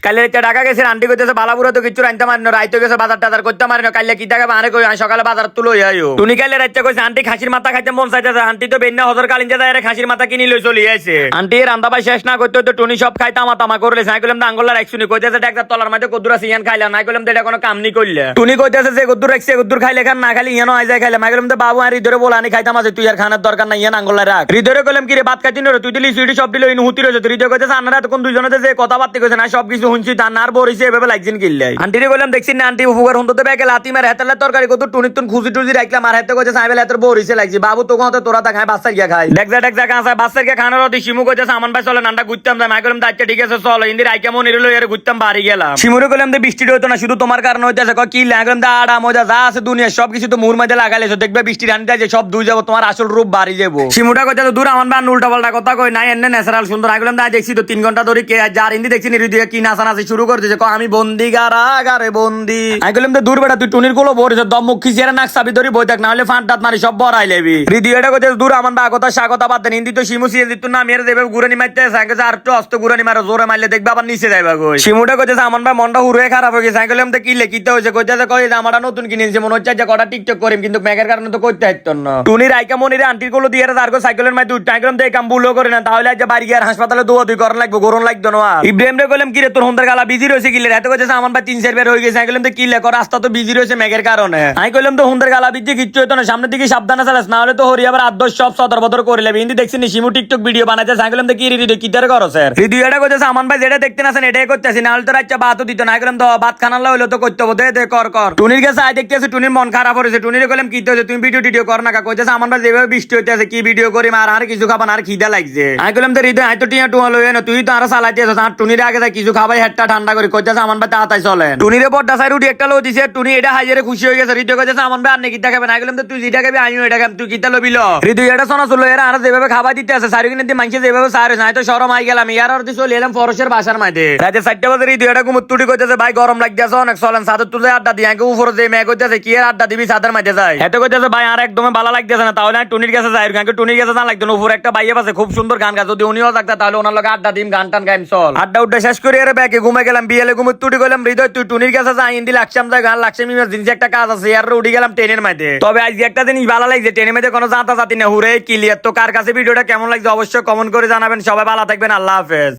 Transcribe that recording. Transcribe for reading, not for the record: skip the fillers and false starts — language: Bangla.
কালে টাকা গেছে আন্টি কইতেছে বালাপুরা তো কিছু আনতে মারিনো রাইতে গেছে বাজার টাজার করতে মারিনো কালে কি টাকা বাহারে কই সকালে বাজার তুলো আইও টুনি কালে রাইতে কইছে আন্টি খাসির মাথা খাইতে মন চাইতেছে আন্টি তো বেন্না হজর কালিঞ্জা যায় খাসির মাথা কিনি লই চলি আইছে আন্টি রান্দা ভাই শেষ না করতে তো টুনি সব খাই তামা তামা করলে সাই কইলাম আঙ্গুলা রাখছুনি কইতেছে একটা তলার মধ্যে কদ্দুরা সিয়ান খাইলা না কইলাম এটা কোনো কাম নি কইলে টুনি কইতেছে যে কদ্দুর রাখছে কদ্দুর খাইলে খান না খালি ইয়ানো আই যায় খাইলে মাই কইলাম বাবু আর হৃদয়ে বলানি খাইতাম আছে তুই আর খানার দরকার নাই ইয়ান আঙ্গুলা রাখ হৃদয়ে কইলাম কি রে ভাত খাইতিন রে তুই দিলি সুইটি সব দিল ইনু হুতি রইছে হৃদয় কইতেছে আনারা তখন দুইজনে যে কথা বার্তা কইছে না সব কিছু হুনছি তার নার বরিছে এভাবে লাগছিন কিল্লাই আন্টিরে কইলাম দেখছিন না আন্টি উপকার হন্দতে ব্যাগে লাতি মার হাতেলে তরকারি কত টুনি টুন খুজি টুজি রাখলাম আর হাতে কইছে সাইবেল হাতের বরিছে লাগছি বাবু তো কত তোরা তা খায় বাচ্চা গিয়া খায় দেখ যা কাঁচা বাচ্চা গিয়া খানোর অতি শিমু কইতেছে আমান ভাই চলে নান্ডা ঘুরতাম যাই মাই কইলাম আচ্ছা ঠিক আছে চলো ইন্দির আইকা মন নিরলো এর ঘুরতাম বাড়ি গেলাম শিমুরে কইলাম যে বৃষ্টি হইতো না শুধু তোমার কারণে হইতাছে কি লাগলাম দা আড়া মজা যা আছে দুনিয়া সব কিছু তো মুর মধ্যে লাগাইলেছো দেখবে বৃষ্টি রানি যায় সব দুই যাবো তোমার আসল রূপ বাড়ি যাবো শিমুটা কইতে দূর আমান ভাই উল্টা পাল্টা কথা কই নাই এনে ন্যাচারাল সুন্দর আইলাম দা দেখছি তো 3 ঘন্টা ধরে কে যার ইন্দি দেখছি নিরুদিয়া কি নাচানাচি শুরু করতেছে আমি বন্দি গারে বন্দি আইলাম তো দূর বেটা তুই টুনির কোলো বরিছে দম মুখ খিচিয়ে নাক চাবি ধরি বই থাক না হলে ফাঁট দাঁত মারি সব বড়াই লেবি হৃদয়টা কইতে দূর আমান ভাই কথা স্বাগত বাদ দেন ইন্দি তো শিমু সিয়ে দিত না মেরে দেবে গুরানি মারতে সাইকেল আর একটু অস্ত গুরানি মারো জোরে মারলে দেখবে আবার নিচে যাইবা কই শিমুটা কইতেছে আমান ভাই মনটা হুরে খারাপ হয়ে গেছে সাইকেল এমতে কি লেখিতে হইছে কইতেছে কই আমারটা নতুন কিনেছে মনে হচ্ছে যে কটা টিকটক করিম কিন্তু মেঘের কারণে তো করতে হাইতো না টুনির আইকা মনিরে আন্টির কোলো দিয়ে যারগো সাইকেলের মাঝে উঠতে আইলাম তো এই কাম ভুলও করে না তাহলে আজ বাড়ি গিয়ে হাসপাতালে দোয়া দুই করন লাগবে গরম লাগতো না ইব্রাহিম রে কইলাম কি রে তোর হন্দার গালা বিজি রইছে কিলে রাতে কইতেছে আমান ভাই 3-4 বের হয়ে গেছে আইলাম তো কি লেখো রাস্তা তো বিজি রইছে মেঘের কারণে আই কইলাম তো হন্দার গালা বিজি কিচ্ছু হইতো না সামনের দিকে সাবধানে চালাস না হলে তো হরি আবার আদর্শ সব সদর বদর করে লেবে হিন্দি দেখছিস শিমু টিকটক ভিডিও বানাইতে আইলাম তো কি রে কি তার করো স্যার হৃদয়টা কইতেছে আমান ভাই যেটা দেখতে নাছেন এটাই করতেছি না হলে তো রাচ্চা ভাতও দিত না আইলাম তো ভাত খানালা হইলো তো করতে হবে দে কর টুনির কাছে আই দেখতেছে টুনির মন খারাপ হইছে টুনিরে কইলাম কি হইছে তুমি ভিডিও কর না কইতেছে আমান ভাই যেভাবে বৃষ্টি হইতেছে কি ভিডিও করি আর কিছু খাবা না আর খিদা লাগছে আই কইলাম তো হৃদয় আই তো টিয়া টুয়া লই না তুই তো আর চালাইতেছ আর টুনিরে আগে কিছু খাবাই হেডটা ঠান্ডা করে কইতেছে আমান ভাই তাড়াতাড়ি চলেন টুনিরে বড়টা সাই রুটি একটা লই দিছে টুনি এটা হাইয়ারে খুশি হয়ে গেছে হৃদয় কইতেছে আমান ভাই আর নাকি খাবে না কইলাম তো তুই যেটা খাবি আমিও এটা খাম তুই কিটা লবি ল হৃদয় এটা শোনা চলো এরা আর যেভাবে খাবার দিতে আছে সারি কিনে মাংস যেভাবে সারে নাই তো শরম আই গেলাম ইয়ার আর দি চলে এলাম ফরশের বাসার মাঝে রাতে 4টা বাজে হৃদয় এটা ঘুমুত্তুটি কইতেছে ভাই গরম লাগতেছে অনেক চলেন সাদর তুলে আড্ডা দিয়ে আগে উপরে যে মেয়ে কইতেছে কি আর আড্ডা দিবি সাদের মাঝে যায় এত কইতেছে ভাই আর একদম ভালো লাগতেছে না তাহলে টুনির কাছে যাই কারণ টুনির কাছে না লাগতো উপরে একটা বাইয়ে আছে খুব সুন্দর গান গায় যদি উনিও থাকতা তাহলে ওনার লগে আড্ডা দিম গান টান গাইম চল আড্ডা উড্ডা শেষ করে এর ব্যাগে ঘুমে গেলাম বিয়েলে ঘুমুত্তুটি কইলাম হৃদয় তুই টুনির কাছে যা ইন্দি লাকসাম যায় গান লাকসাম ইমার্জেন্সি একটা কাজ আছে আর উঠে গেলাম ট্রেনের মাঝে তবে আজ একটা জিনিস ভালো লাগছে ট্রেনের মধ্যে কোনো জাতা জাতি না হুরে ক্লিয়ার তো কার কাছে ভিডিওটা কেমন লাগছে অবশ্যই কমেন্ট করে জানাবেন সবাই ভালো থাকবেন আল্লাহ হাফেজ।